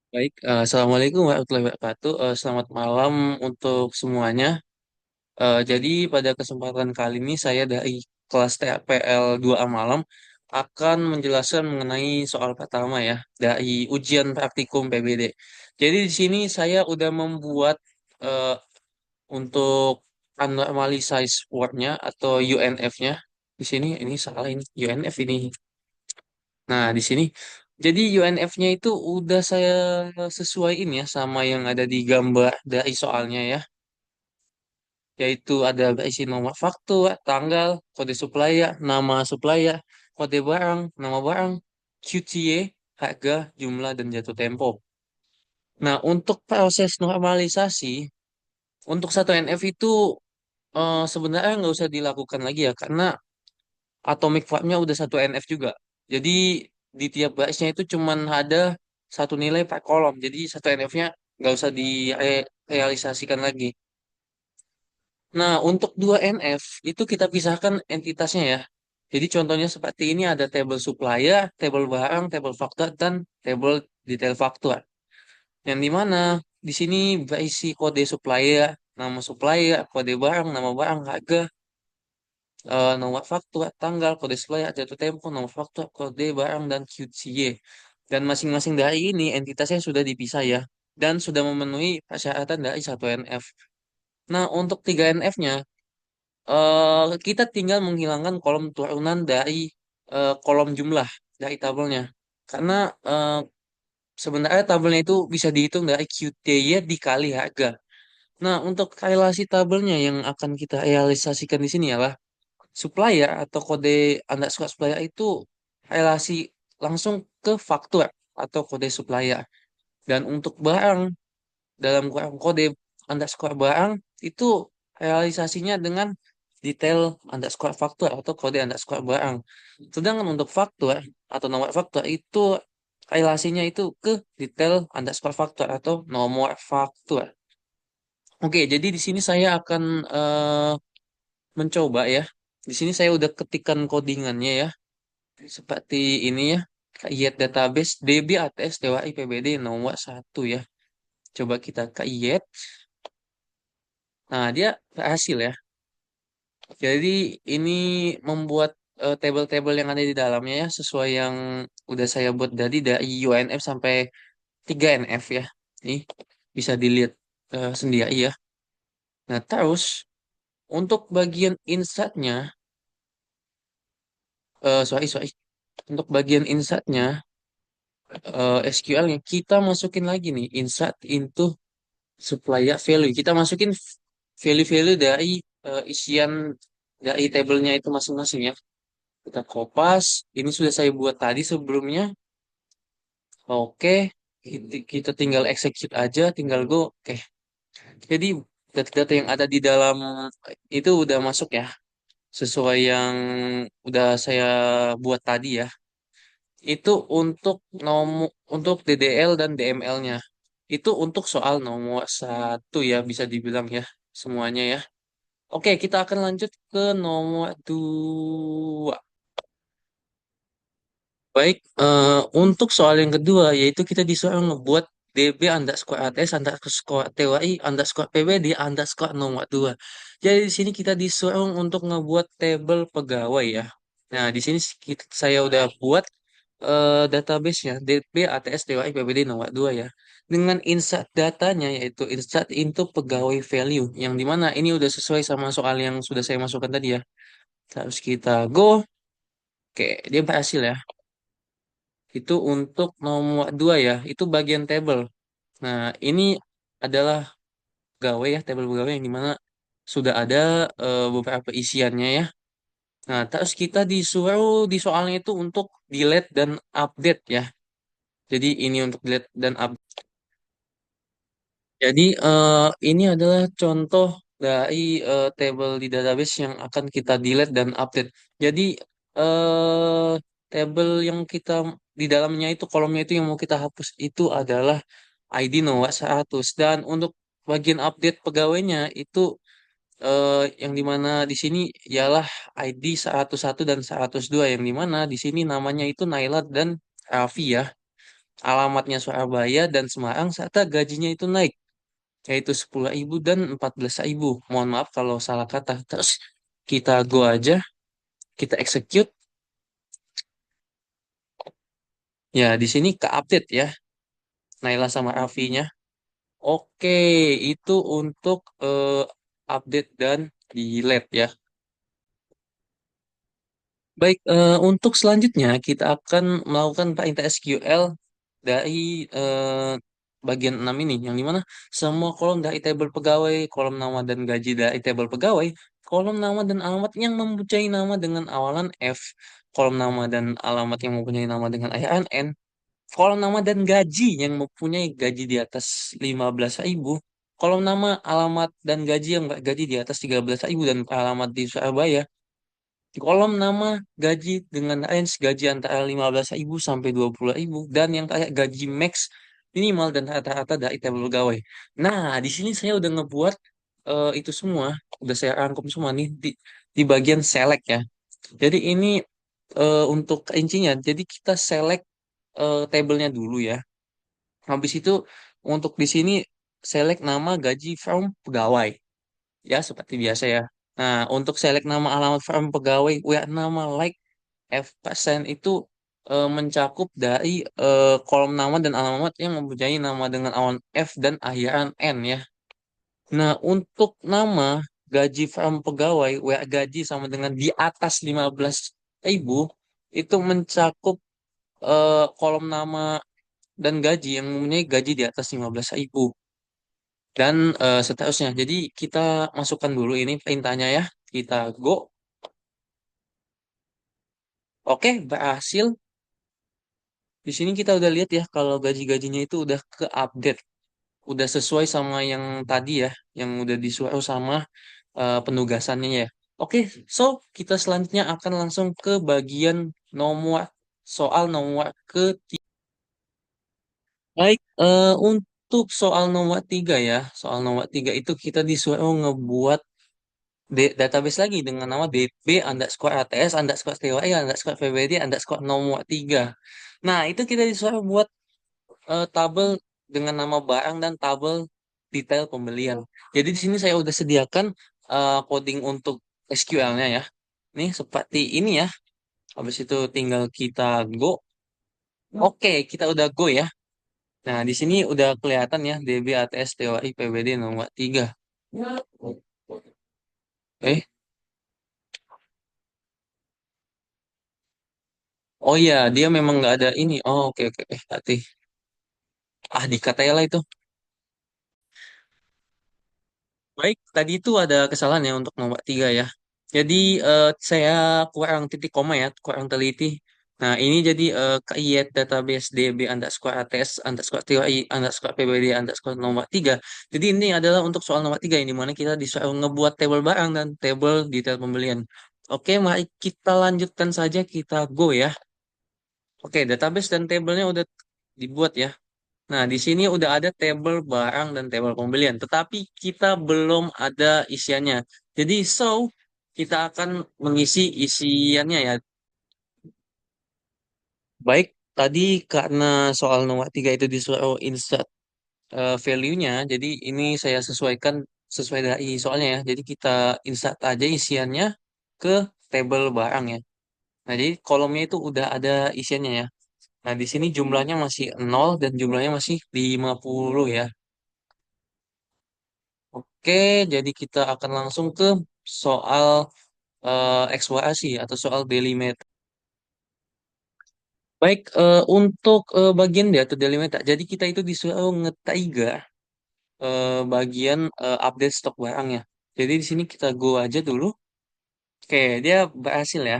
Baik, Assalamualaikum warahmatullahi wabarakatuh. Selamat malam untuk semuanya. Jadi pada kesempatan kali ini saya dari kelas TPL 2A Malam akan menjelaskan mengenai soal pertama ya dari ujian praktikum PBD. Jadi di sini saya udah membuat eh, untuk Anomaly Size Word-nya atau UNF-nya. Di sini ini salah ini UNF ini. Nah, di sini jadi UNF-nya itu udah saya sesuaiin ya sama yang ada di gambar dari soalnya ya, yaitu ada berisi nomor faktur, tanggal, kode supplier, nama supplier, kode barang, nama barang, QTA, harga, jumlah, dan jatuh tempo. Nah, untuk proses normalisasi, untuk satu NF itu sebenarnya nggak usah dilakukan lagi ya, karena atomic formnya udah satu NF juga. Jadi di tiap barisnya itu cuman ada satu nilai per kolom. Jadi satu NF-nya nggak usah direalisasikan lagi. Nah, untuk dua NF itu kita pisahkan entitasnya ya. Jadi contohnya seperti ini ada table supplier, table barang, table faktur, dan table detail faktur. Yang dimana di sini berisi kode supplier, nama supplier, kode barang, nama barang, harga, nomor faktur, tanggal, kode supplier, jatuh tempo, nomor faktur, kode barang, dan QCY. Dan masing-masing dari ini entitasnya sudah dipisah ya, dan sudah memenuhi persyaratan dari satu NF. Nah, untuk tiga NF-nya, kita tinggal menghilangkan kolom turunan dari kolom jumlah dari tabelnya. Karena eh, sebenarnya tabelnya itu bisa dihitung dari QTY dikali harga. Nah, untuk relasi tabelnya yang akan kita realisasikan di sini ya supplier atau kode underscore supplier itu relasi langsung ke faktur atau kode supplier. Dan untuk barang dalam kurang kode underscore barang itu realisasinya dengan detail underscore faktur atau kode underscore barang. Sedangkan untuk faktur atau nomor faktur itu relasinya itu ke detail underscore faktur atau nomor faktur. Oke, jadi di sini saya akan mencoba ya. Di sini saya udah ketikkan codingannya ya. Seperti ini ya. Create database DB ATS Dewa IPBD nomor satu ya. Coba kita create. Nah, dia berhasil ya. Jadi ini membuat table-table yang ada di dalamnya ya sesuai yang udah saya buat dari UNF sampai 3NF ya. Ini bisa dilihat sendiri ya. Nah, terus untuk bagian insertnya, sorry, untuk bagian insertnya SQL-nya kita masukin lagi nih insert into supplier value. Kita masukin value-value dari isian dari tabelnya itu masing-masing ya. Kita kopas. Ini sudah saya buat tadi sebelumnya. Oke, kita tinggal execute aja, tinggal go. Oke, jadi data-data yang ada di dalam itu udah masuk ya, sesuai yang udah saya buat tadi ya. Itu untuk untuk DDL dan DML-nya. Itu untuk soal nomor satu ya, bisa dibilang ya semuanya ya. Oke, kita akan lanjut ke nomor dua. Baik, untuk soal yang kedua, yaitu kita disuruh ngebuat DB underscore ATS underscore TWI underscore PBD underscore nomor 2. Jadi di sini kita disuruh untuk ngebuat tabel pegawai ya. Nah, di sini saya udah buat database-nya DB ATS TWI PBD nomor 2 ya. Dengan insert datanya yaitu insert into pegawai value. Yang dimana ini udah sesuai sama soal yang sudah saya masukkan tadi ya. Terus kita go. Oke, dia berhasil ya. Itu untuk nomor 2 ya, itu bagian table. Nah, ini adalah pegawai ya, table pegawai yang dimana sudah ada beberapa isiannya ya. Nah, terus kita disuruh di soalnya itu untuk delete dan update ya. Jadi ini untuk delete dan update. Jadi ini adalah contoh dari table di database yang akan kita delete dan update. Jadi eh table yang kita di dalamnya itu kolomnya itu yang mau kita hapus itu adalah ID nomor 100 dan untuk bagian update pegawainya itu yang dimana di sini ialah ID 101 dan 102 yang dimana di sini namanya itu Naila dan Raffi ya. alamatnya Surabaya dan Semarang, serta gajinya itu naik, yaitu 10.000 dan 14.000. Mohon maaf kalau salah kata. Terus kita go aja, kita execute. Ya, di sini ke update ya, Naila sama Raffinya. Oke, itu untuk update dan delete ya. Baik, untuk selanjutnya kita akan melakukan perintah SQL dari bagian 6 ini, yang dimana semua kolom dari tabel pegawai, kolom nama dan gaji dari tabel pegawai, kolom nama dan alamat yang mempunyai nama dengan awalan F, kolom nama dan alamat yang mempunyai nama dengan akhiran N, kolom nama dan gaji yang mempunyai gaji di atas 15.000, kolom nama, alamat, dan gaji yang gaji di atas 13.000 dan alamat di Surabaya, kolom nama gaji dengan range gaji antara 15.000 sampai 20.000 dan yang kayak gaji max minimal dan rata-rata dari tabel pegawai. Nah, di sini saya udah ngebuat itu semua, udah saya rangkum semua nih di bagian select ya. Jadi ini untuk rincinya, jadi kita select tabelnya dulu ya. Habis itu untuk di sini select nama gaji from pegawai ya seperti biasa ya. Nah, untuk select nama alamat from pegawai, where nama like F% itu mencakup dari kolom nama dan alamat yang mempunyai nama dengan awal F dan akhiran N ya. Nah, untuk nama gaji from pegawai, where gaji sama dengan di atas 15.000 itu mencakup kolom nama dan gaji yang mempunyai gaji di atas 15.000 dan seterusnya. Jadi kita masukkan dulu ini perintahnya ya. Kita go. Oke, berhasil. Di sini kita udah lihat ya kalau gaji-gajinya itu udah ke-update, udah sesuai sama yang tadi ya, yang udah disuruh sama penugasannya ya. Oke, so kita selanjutnya akan langsung ke bagian nomor soal nomor ketiga. Baik, untuk soal nomor tiga ya, soal nomor tiga itu kita disuruh ngebuat database lagi dengan nama db underscore ats underscore twi underscore pbd underscore nomor tiga. Nah, itu kita disuruh buat tabel dengan nama barang dan tabel detail pembelian. Jadi di sini saya udah sediakan coding untuk SQL-nya ya. Nih seperti ini ya. Habis itu tinggal kita go. Oke, kita udah go ya. Nah, di sini udah kelihatan ya DB, ATS, TOI, PBD nomor 3. Eh, oh iya, dia memang nggak ada ini. Oh, oke, oke. Hati. Ah, di itu. Baik, tadi itu ada kesalahan ya untuk nomor 3 ya. Jadi saya kurang titik koma ya, kurang teliti. Nah, ini jadi create database db underscore ats underscore ti underscore pbd underscore nomor 3. Jadi ini adalah untuk soal nomor 3 ini mana kita disuruh ngebuat tabel barang dan tabel detail pembelian. Oke, mari kita lanjutkan saja, kita go ya. Oke, database dan tabelnya udah dibuat ya. Nah, di sini udah ada tabel barang dan tabel pembelian, tetapi kita belum ada isiannya. Jadi, so kita akan mengisi isiannya ya. Baik, tadi karena soal nomor 3 itu disuruh insert value-nya, jadi ini saya sesuaikan sesuai dari soalnya ya. Jadi kita insert aja isiannya ke tabel barang ya. Nah, jadi kolomnya itu udah ada isiannya ya. Nah, di sini jumlahnya masih 0 dan jumlahnya masih 50 ya. Oke, jadi kita akan langsung ke soal eksplorasi atau soal delimeta. Baik, untuk bagian dia atau delimeta, jadi kita itu disuruh ngetaiga bagian update stok barangnya. Jadi di sini kita go aja dulu. Oke, dia berhasil ya.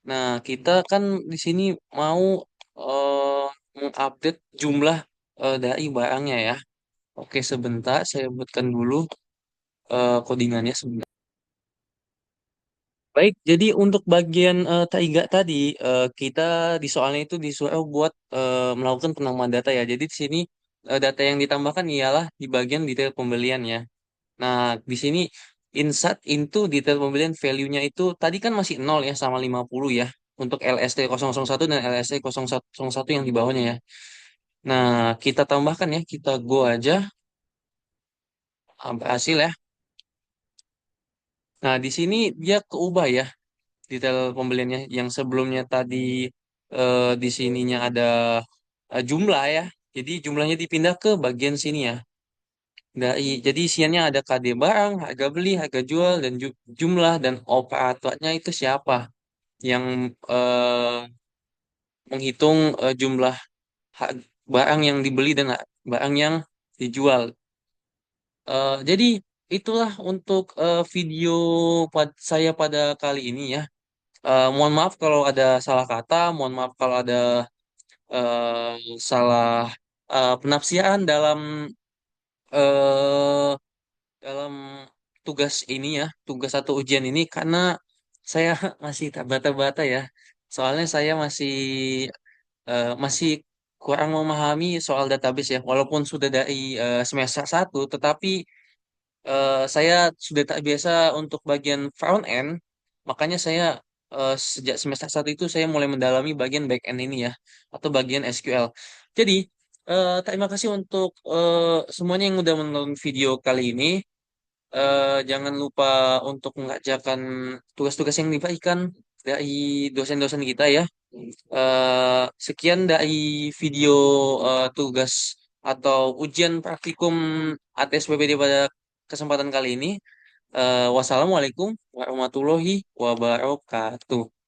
Nah, kita kan di sini mau mengupdate jumlah dari barangnya ya. Oke, sebentar saya buatkan dulu codingannya sebentar. Baik, jadi untuk bagian Taiga tadi, kita di soalnya itu disuruh buat melakukan penambahan data ya. Jadi di sini data yang ditambahkan ialah di bagian detail pembelian ya. Nah, di sini insert into detail pembelian value-nya itu tadi kan masih 0 ya sama 50 ya. untuk LST 001 dan LST 01 yang di bawahnya ya. Nah, kita tambahkan ya, kita go aja. Berhasil ya. Nah, di sini dia keubah ya detail pembeliannya. Yang sebelumnya tadi di sininya ada jumlah ya. Jadi jumlahnya dipindah ke bagian sini ya. Jadi isiannya ada KD barang, harga beli, harga jual, dan jumlah dan operatornya itu siapa yang eh, menghitung jumlah ha- barang yang dibeli dan barang yang dijual. Jadi itulah untuk video saya pada kali ini ya. Mohon maaf kalau ada salah kata, mohon maaf kalau ada salah penafsiran eh, dalam tugas ini ya, tugas atau ujian ini karena saya masih bata-bata ya. Soalnya saya masih kurang memahami soal database ya, walaupun sudah dari semester satu, tetapi saya sudah tak biasa untuk bagian front end, makanya saya sejak semester satu itu saya mulai mendalami bagian back end ini ya, atau bagian SQL. Jadi terima kasih untuk semuanya yang udah menonton video kali ini. Jangan lupa untuk mengerjakan tugas-tugas yang diberikan dari dosen-dosen kita ya. Sekian dari video tugas atau ujian praktikum ATS PPD pada kesempatan kali ini. Wassalamualaikum warahmatullahi wabarakatuh.